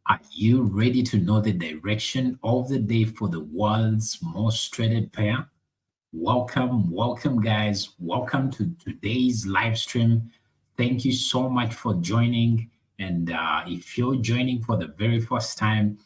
Are you ready to know the direction of the day for the world's most traded pair? Welcome, guys. Welcome to today's live stream. Thank you so much for joining. And if you're joining for the very first time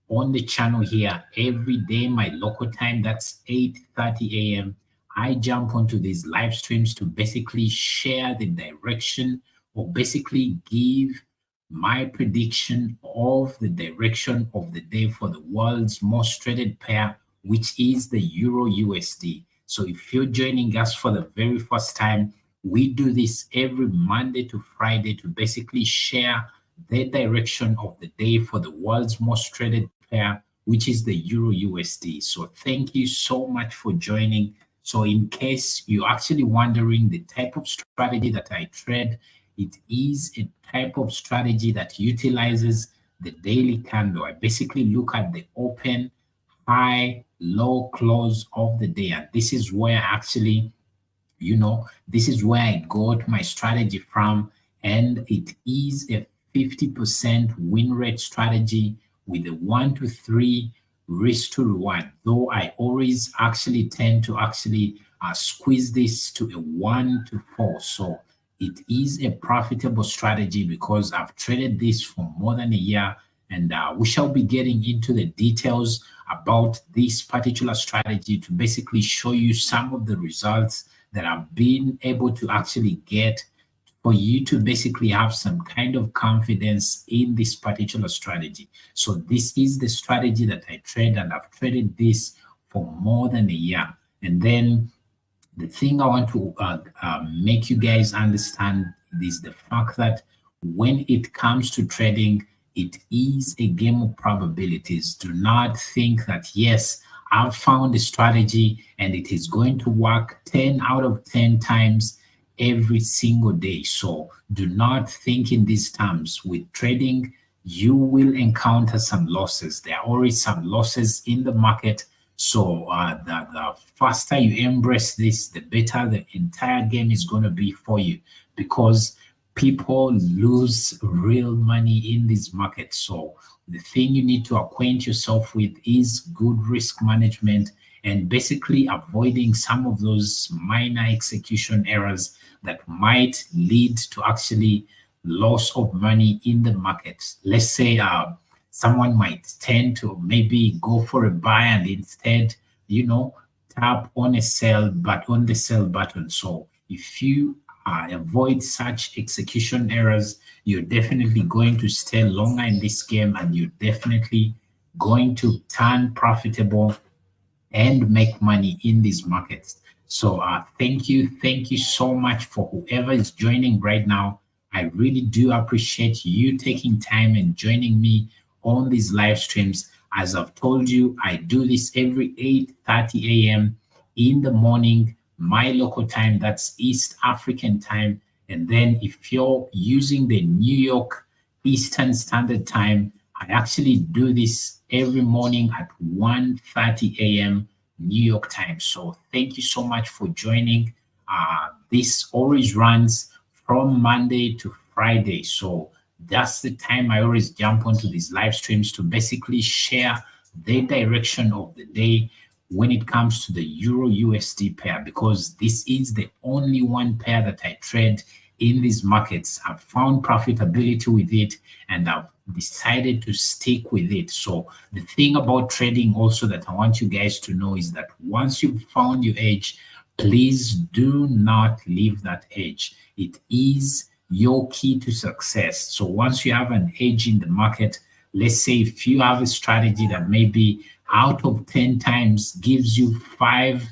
on the channel here, every day, my local time, that's 8:30 a.m., I jump onto these live streams to basically share the direction or basically give my prediction of the direction of the day for the world's most traded pair, which is the Euro USD. So if you're joining us for the very first time, we do this every Monday to Friday to basically share the direction of the day for the world's most traded pair, which is the Euro USD. So thank you so much for joining. So in case you're actually wondering the type of strategy that I trade, it is a type of strategy that utilizes the daily candle. I basically look at the open, high, low close of the day. And this is where actually, this is where I got my strategy from. And it is a 50% win rate strategy with a 1 to 3 risk to reward. Though I always actually tend to squeeze this to a 1 to 4. So it is a profitable strategy because I've traded this for more than a year, and we shall be getting into the details about this particular strategy to basically show you some of the results that I've been able to actually get for you to basically have some kind of confidence in this particular strategy. So this is the strategy that I trade, and I've traded this for more than a year. And then the thing I want to make you guys understand is the fact that when it comes to trading, it is a game of probabilities. Do not think that, yes, I've found a strategy and it is going to work 10 out of 10 times every single day. So do not think in these terms. With trading, you will encounter some losses. There are always some losses in the market. So the faster you embrace this, the better the entire game is going to be for you, because people lose real money in this market. So the thing you need to acquaint yourself with is good risk management and basically avoiding some of those minor execution errors that might lead to actually loss of money in the market. Let's say someone might tend to maybe go for a buy and instead, tap on a sell, but on the sell button. So if you avoid such execution errors, you're definitely going to stay longer in this game, and you're definitely going to turn profitable and make money in these markets. So thank you so much for whoever is joining right now. I really do appreciate you taking time and joining me on these live streams. As I've told you, I do this every 8:30 a.m. in the morning, my local time, that's East African time. And then if you're using the New York Eastern Standard Time, I actually do this every morning at 1:30 a.m. New York time. So thank you so much for joining. This always runs from Monday to Friday. So that's the time I always jump onto these live streams to basically share the direction of the day when it comes to the Euro USD pair, because this is the only one pair that I trade in these markets. I've found profitability with it and I've decided to stick with it. So the thing about trading also that I want you guys to know is that once you've found your edge, please do not leave that edge. It is your key to success. So once you have an edge in the market, let's say if you have a strategy that maybe out of 10 times gives you 5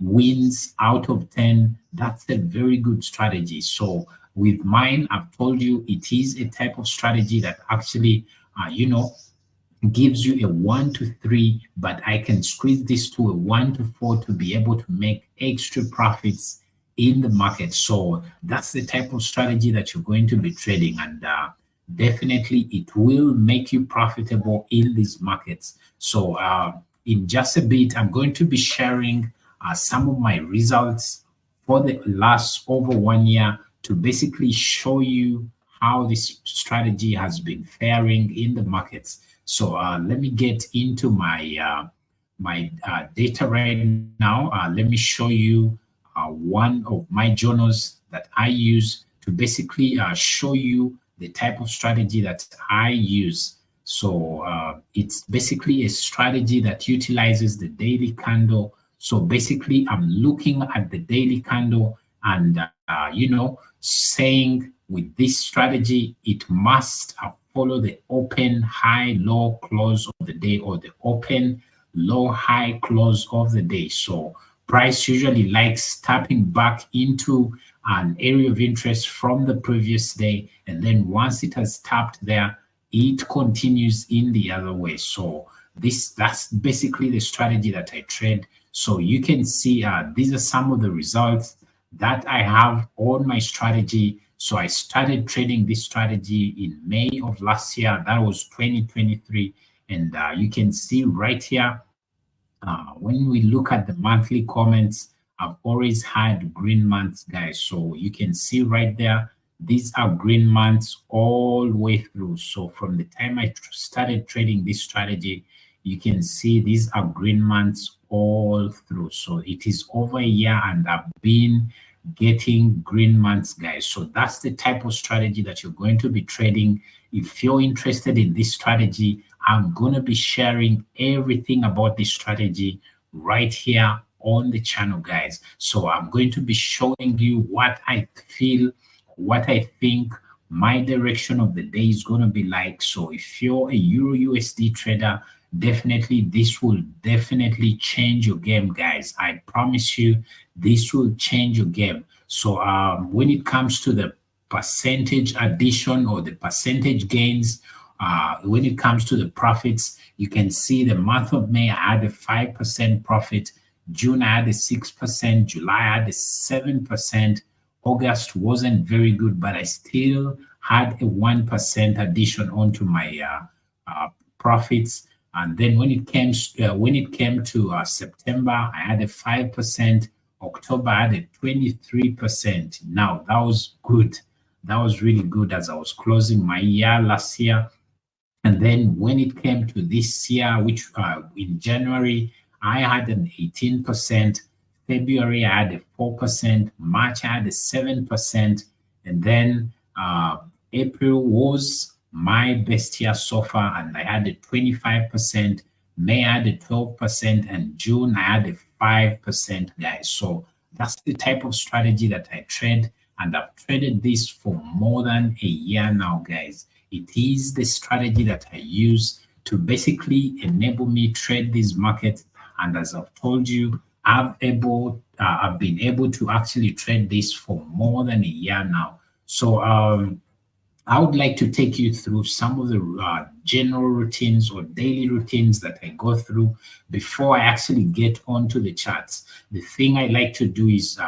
wins out of 10, that's a very good strategy. So with mine, I've told you it is a type of strategy that actually, gives you a 1 to 3, but I can squeeze this to a 1 to 4 to be able to make extra profits in the market. So that's the type of strategy that you're going to be trading, and definitely it will make you profitable in these markets. So in just a bit, I'm going to be sharing some of my results for the last over 1 year to basically show you how this strategy has been faring in the markets. So let me get into my data right now. Let me show you one of my journals that I use to basically show you the type of strategy that I use. So it's basically a strategy that utilizes the daily candle. So basically, I'm looking at the daily candle and, saying with this strategy, it must follow the open, high, low close of the day, or the open, low, high close of the day. So price usually likes tapping back into an area of interest from the previous day. And then once it has tapped there, it continues in the other way. So that's basically the strategy that I trade. So you can see these are some of the results that I have on my strategy. So I started trading this strategy in May of last year. That was 2023. And you can see right here, when we look at the monthly comments, I've always had green months, guys. So you can see right there, these are green months all the way through. So from the time I started trading this strategy, you can see these are green months all through. So it is over a year and I've been getting green months, guys. So that's the type of strategy that you're going to be trading. If you're interested in this strategy, I'm going to be sharing everything about this strategy right here on the channel, guys. So I'm going to be showing you what I feel, what I think my direction of the day is going to be like. So if you're a Euro USD trader, definitely this will definitely change your game, guys. I promise you, this will change your game. So when it comes to the percentage addition or the percentage gains, when it comes to the profits, you can see the month of May, I had a 5% profit. June, I had a 6%. July, I had a 7%. August wasn't very good, but I still had a 1% addition onto my profits. And then when it came to September, I had a 5%. October, I had a 23%. Now that was good. That was really good as I was closing my year last year. And then when it came to this year, which in January, I had an 18%. February, I had a 4%. March, I had a 7%. And then April was my best year so far, and I had a 25%. May, I had a 12%. And June, I had a 5%, guys. So that's the type of strategy that I trade. And I've traded this for more than a year now, guys. It is the strategy that I use to basically enable me trade these markets. And as I've told you, I've been able to actually trade this for more than a year now. So I would like to take you through some of the general routines or daily routines that I go through before I actually get onto the charts. The thing I like to do is,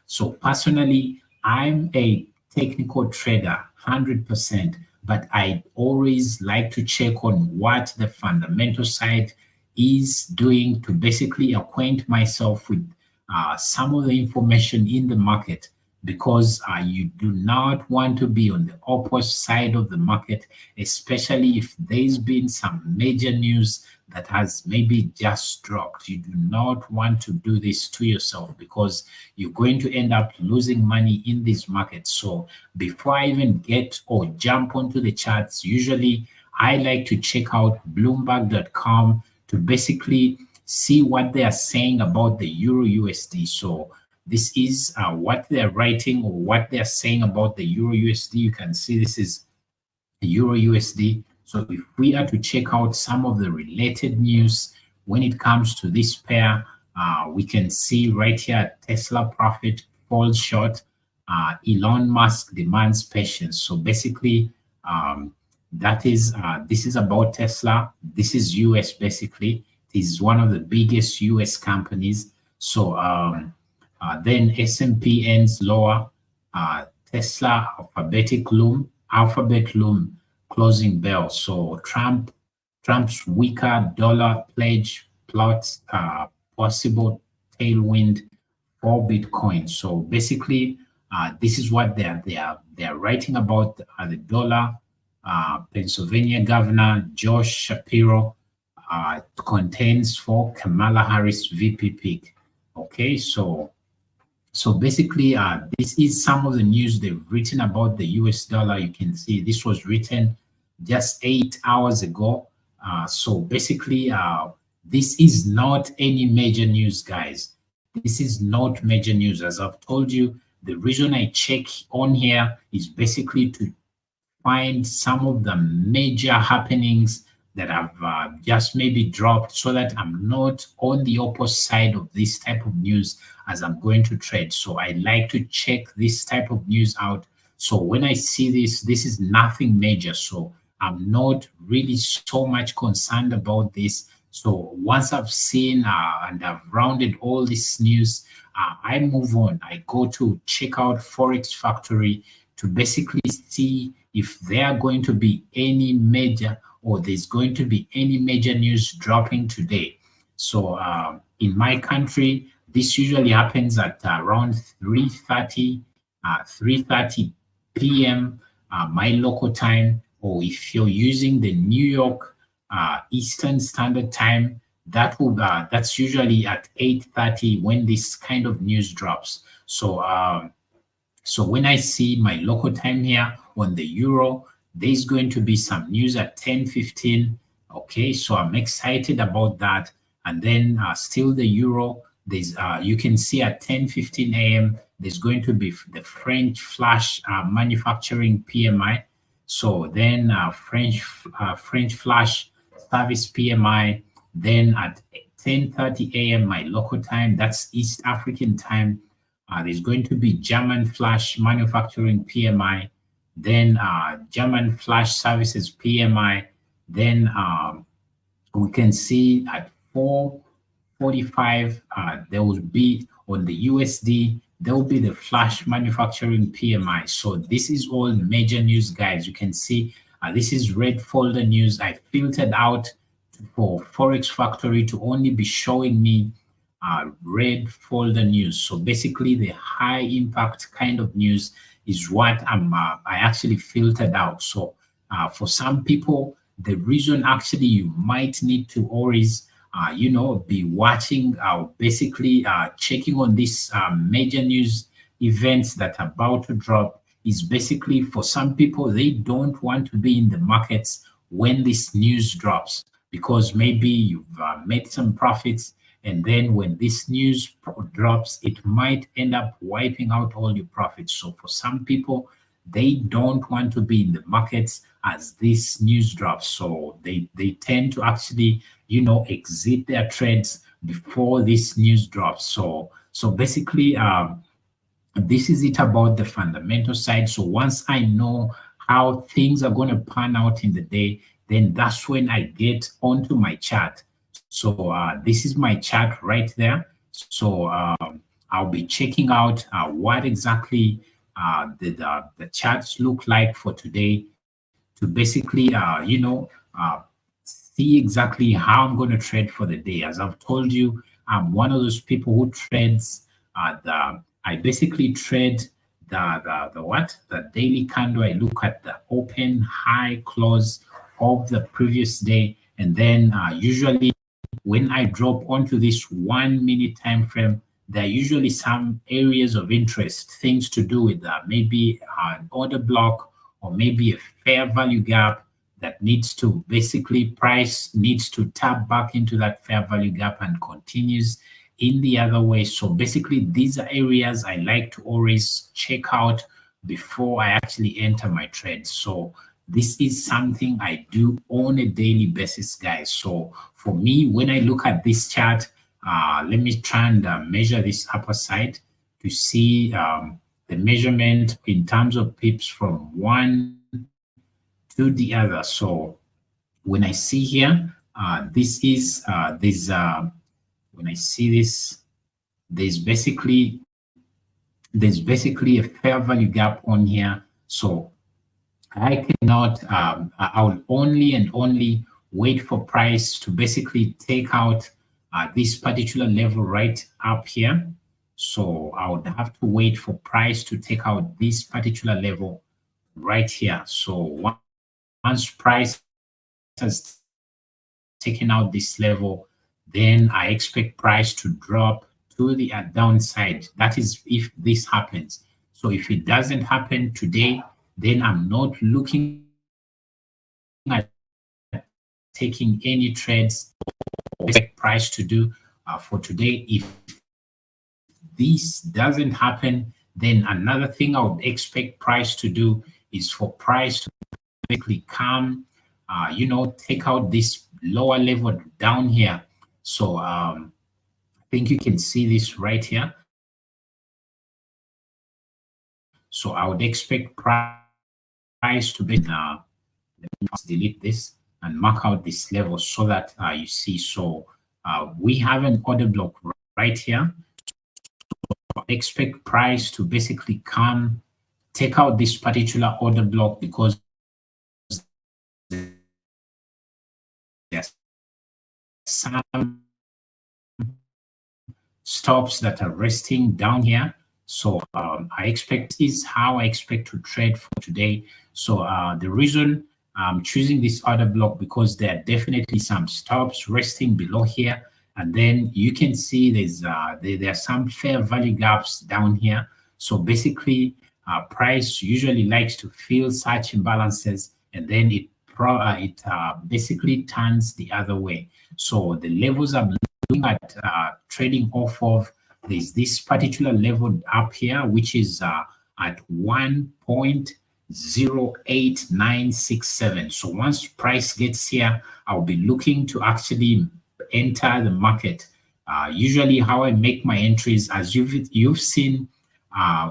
so personally, I'm a technical trader, 100%. But I always like to check on what the fundamental side is doing to basically acquaint myself with some of the information in the market, because you do not want to be on the opposite side of the market, especially if there's been some major news that has maybe just dropped. You do not want to do this to yourself because you're going to end up losing money in these markets. So before I even get or jump onto the charts, usually I like to check out Bloomberg.com to basically see what they are saying about the Euro USD. So this is what they're writing or what they're saying about the Euro USD. You can see this is Euro USD. So if we are to check out some of the related news when it comes to this pair, we can see right here Tesla profit falls short. Elon Musk demands patience. So basically, this is about Tesla. This is US basically. It is one of the biggest US companies. So then S&P ends lower. Tesla, Alphabet Loom closing bell. So Trump's weaker dollar pledge plots possible tailwind for Bitcoin. So basically, This is what they are writing about the dollar. Pennsylvania Governor Josh Shapiro contains for Kamala Harris VP pick. Okay, so basically, this is some of the news they've written about the US dollar. You can see this was written just 8 hours ago. So basically, this is not any major news, guys. This is not major news. As I've told you, the reason I check on here is basically to find some of the major happenings that have just maybe dropped, so that I'm not on the opposite side of this type of news as I'm going to trade. So I like to check this type of news out. So when I see this is nothing major. So I'm not really so much concerned about this. So once I've seen and I've rounded all this news, I move on. I go to check out Forex Factory to basically see if there are going to be any major, or there's going to be any major news dropping today. So in my country, this usually happens at around 3:30 p.m. My local time, or if you're using the New York Eastern Standard Time, that's usually at 8:30 when this kind of news drops. So when I see my local time here on the euro, there's going to be some news at 10:15. Okay, so I'm excited about that. And then still the euro, there's you can see at 10:15 a.m. there's going to be the French flash manufacturing PMI. So then French flash service PMI. Then at 10:30 a.m. my local time, that's East African time. There's going to be German flash manufacturing PMI, then German flash services PMI. Then we can see at 4:45 there will be on the USD, there will be the flash manufacturing PMI. So this is all major news, guys. You can see this is red folder news. I filtered out for Forex Factory to only be showing me red folder news. So basically the high impact kind of news is what I actually filtered out. So for some people, the reason actually you might need to always be watching, basically checking on these major news events that are about to drop is basically, for some people, they don't want to be in the markets when this news drops, because maybe you've made some profits, and then when this news drops, it might end up wiping out all your profits. So for some people, they don't want to be in the markets as this news drops. So they tend to actually, exit their trades before this news drops. So basically, this is it about the fundamental side. So once I know how things are going to pan out in the day, then that's when I get onto my chart. So this is my chart right there. So I'll be checking out what exactly the charts look like for today, to basically, see exactly how I'm going to trade for the day. As I've told you, I'm one of those people who trades I basically trade the daily candle. I look at the open, high, close of the previous day, and then usually when I drop onto this 1 minute time frame, there are usually some areas of interest, things to do with maybe an order block, or maybe a fair value gap that needs to basically, price needs to tap back into that fair value gap and continues in the other way. So basically, these are areas I like to always check out before I actually enter my trade. So this is something I do on a daily basis, guys. So for me, when I look at this chart, let me try and measure this upper side to see the measurement in terms of pips from one to the other. So when I see here, this is when I see this, there's basically a fair value gap on here. So I cannot, I'll only and only wait for price to basically take out this particular level right up here. So I would have to wait for price to take out this particular level right here. So once price has taken out this level, then I expect price to drop to the downside. That is if this happens. So if it doesn't happen today, then I'm not looking at taking any trades or expect price to do for today. If this doesn't happen, then another thing I would expect price to do is for price to basically come, take out this lower level down here. So I think you can see this right here. So I would expect price to be, let me first delete this and mark out this level so that you see. So we have an order block right here. So I expect price to basically come, take out this particular order block because there's some stops that are resting down here. So I expect is how I expect to trade for today. So the reason I'm choosing this order block because there are definitely some stops resting below here. And then you can see there are some fair value gaps down here. So basically, price usually likes to fill such imbalances, and then it basically turns the other way. So the levels I'm looking at trading off of, there's this particular level up here, which is at 1.08967. So once price gets here, I'll be looking to actually enter the market. Usually how I make my entries, as you've seen,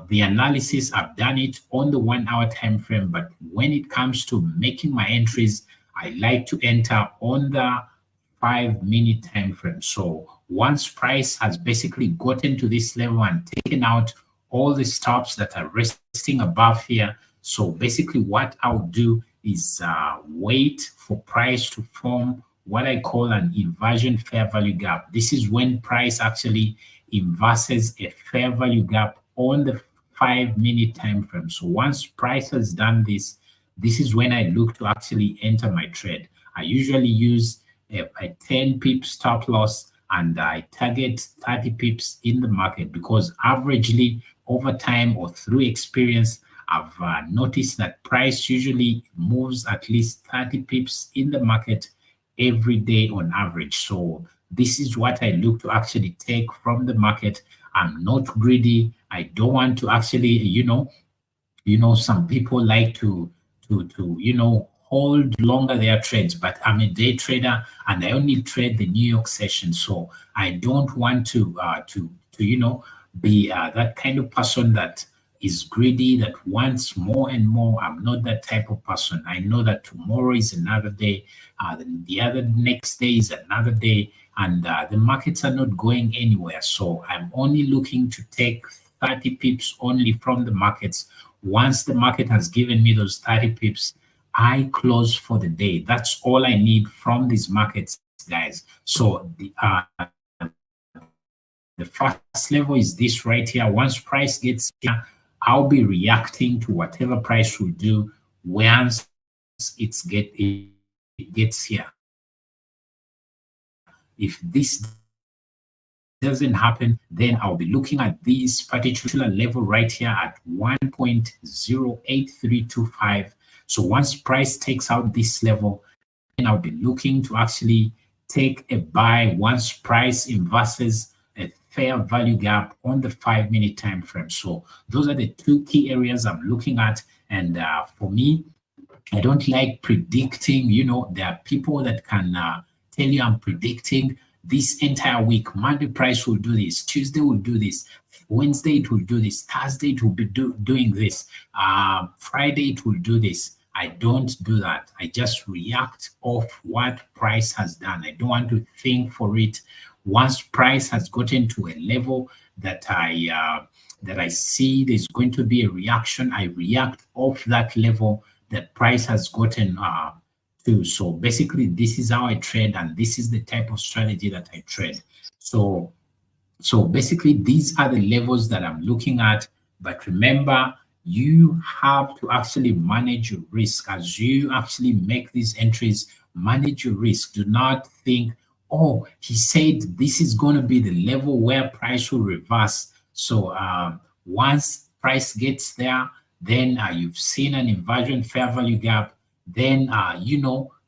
the analysis, I've done it on the 1 hour time frame, but when it comes to making my entries, I like to enter on the 5-minute time frame. So once price has basically gotten to this level and taken out all the stops that are resting above here, so basically what I'll do is wait for price to form what I call an inversion fair value gap. This is when price actually inverses a fair value gap on the 5-minute time frame. So once price has done this, this is when I look to actually enter my trade. I usually use a 10 pip stop loss and I target 30 pips in the market because averagely over time or through experience, I've noticed that price usually moves at least 30 pips in the market every day on average. So this is what I look to actually take from the market. I'm not greedy. I don't want to actually, some people like to hold longer their trades, but I'm a day trader and I only trade the New York session. So I don't want to be that kind of person that is greedy, that wants more and more. I'm not that type of person. I know that tomorrow is another day, the other next day is another day, and the markets are not going anywhere. So I'm only looking to take 30 pips only from the markets. Once the market has given me those 30 pips, I close for the day. That's all I need from these markets, guys. So the first level is this right here. Once price gets here, I'll be reacting to whatever price will do once it gets here. If this doesn't happen, then I'll be looking at this particular level right here at 1.08325. So once price takes out this level, then I'll be looking to actually take a buy once price inverses a fair value gap on the 5-minute time frame. So those are the two key areas I'm looking at. And for me, I don't like predicting. There are people that can tell you I'm predicting this entire week. Monday price will do this, Tuesday will do this, Wednesday it will do this, Thursday it will be doing this, Friday it will do this. I don't do that. I just react off what price has done. I don't want to think for it. Once price has gotten to a level that I see there's going to be a reaction, I react off that level that price has gotten to. So basically, this is how I trade, and this is the type of strategy that I trade. So So basically, these are the levels that I'm looking at. But remember, you have to actually manage your risk as you actually make these entries. Manage your risk. Do not think, oh, he said this is going to be the level where price will reverse. So once price gets there, then you've seen an inversion fair value gap. Then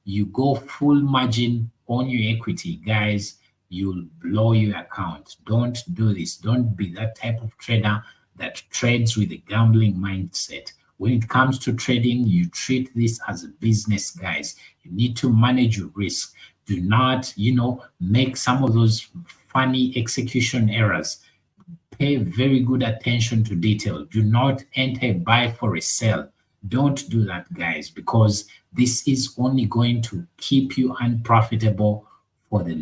you go full margin on your equity, guys. You'll blow your account. Don't do this. Don't be that type of trader that trades with a gambling mindset. When it comes to trading, you treat this as a business, guys. You need to manage your risk. Do not, make some of those funny execution errors. Pay very good attention to detail. Do not enter a buy for a sell. Don't do that, guys, because this is only going to keep you unprofitable for the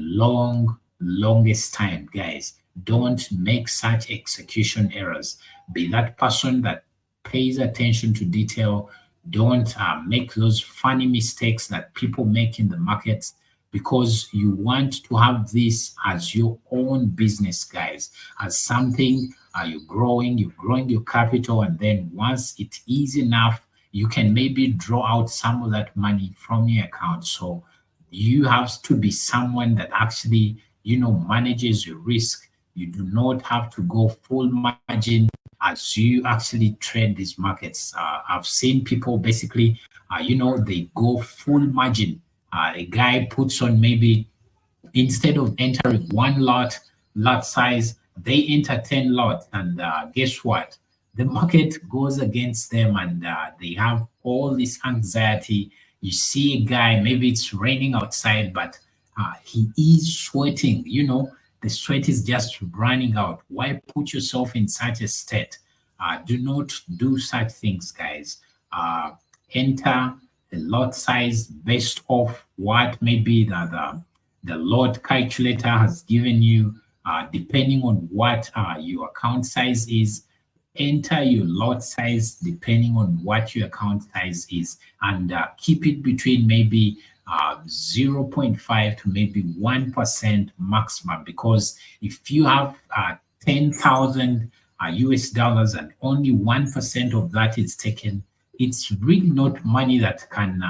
longest time, guys. Don't make such execution errors. Be that person that pays attention to detail. Don't make those funny mistakes that people make in the markets, because you want to have this as your own business, guys, as something you're growing your capital, and then once it is enough, you can maybe draw out some of that money from your account. So you have to be someone that actually, manages your risk. You do not have to go full margin as you actually trade these markets. I've seen people basically, they go full margin. A guy puts on maybe, instead of entering one lot size, they enter 10 lots. And guess what? The market goes against them, and they have all this anxiety. You see a guy, maybe it's raining outside, but he is sweating. The sweat is just running out. Why put yourself in such a state? Do not do such things, guys. Enter the lot size based off what maybe the lot calculator has given you, depending on what your account size is. Enter your lot size depending on what your account size is, and keep it between maybe 0.5 to maybe 1% maximum. Because if you have 10,000 US dollars and only 1% of that is taken, it's really not money that can,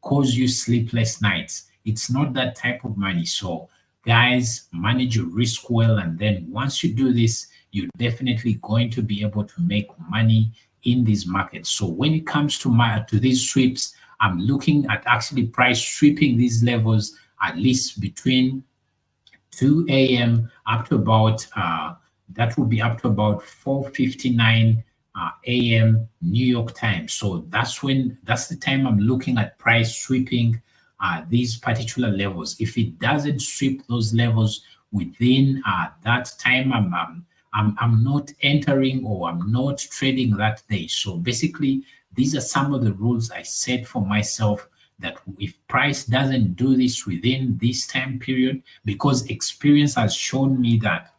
cause you sleepless nights. It's not that type of money. So, guys, manage your risk well. And then once you do this, you're definitely going to be able to make money in these markets. So when it comes to these sweeps, I'm looking at actually price sweeping these levels at least between 2 a.m. up to about that will be up to about 4:59 a.m. New York time. So that's the time I'm looking at price sweeping these particular levels. If it doesn't sweep those levels within that time, I'm not entering, or I'm not trading that day. So basically, these are some of the rules I set for myself, that if price doesn't do this within this time period, because experience has shown me that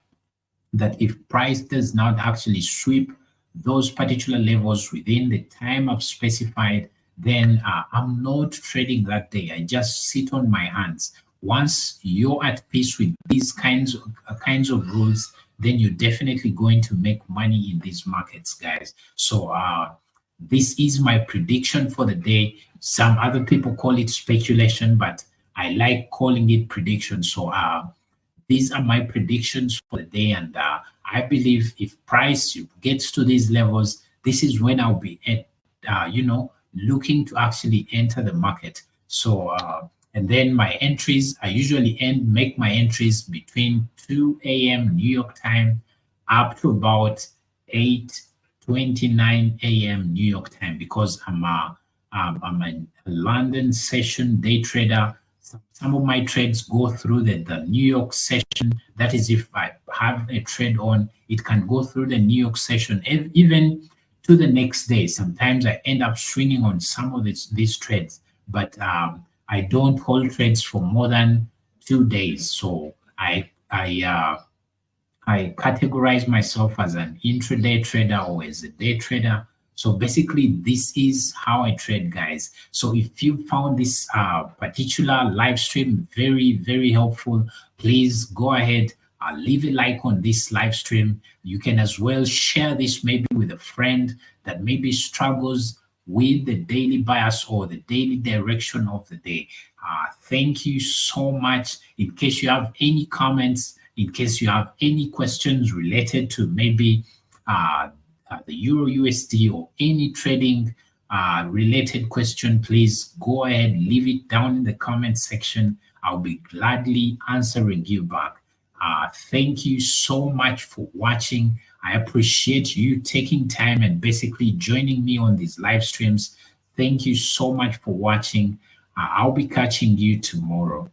if price does not actually sweep those particular levels within the time I've specified, then I'm not trading that day. I just sit on my hands. Once you're at peace with these kinds of rules, then you're definitely going to make money in these markets, guys. So this is my prediction for the day. Some other people call it speculation, but I like calling it prediction. So these are my predictions for the day, and I believe if price gets to these levels, this is when I'll be at, looking to actually enter the market. So and then my entries, I usually make my entries between 2 a.m. New York time up to about 8:29 a.m. New York time, because I'm a London session day trader. Some of my trades go through the New York session. That is, if I have a trade on, it can go through the New York session, even to the next day. Sometimes I end up swinging on some of these trades, but I don't hold trades for more than 2 days. So I categorize myself as an intraday trader or as a day trader. So basically, this is how I trade, guys. So if you found this particular live stream very, very helpful, please go ahead, leave a like on this live stream. You can as well share this maybe with a friend that maybe struggles with the daily bias or the daily direction of the day. Thank you so much. In case you have any comments, in case you have any questions related to maybe the Euro USD or any trading related question, please go ahead, leave it down in the comment section. I'll be gladly answering you back. Thank you so much for watching. I appreciate you taking time and basically joining me on these live streams. Thank you so much for watching. I'll be catching you tomorrow.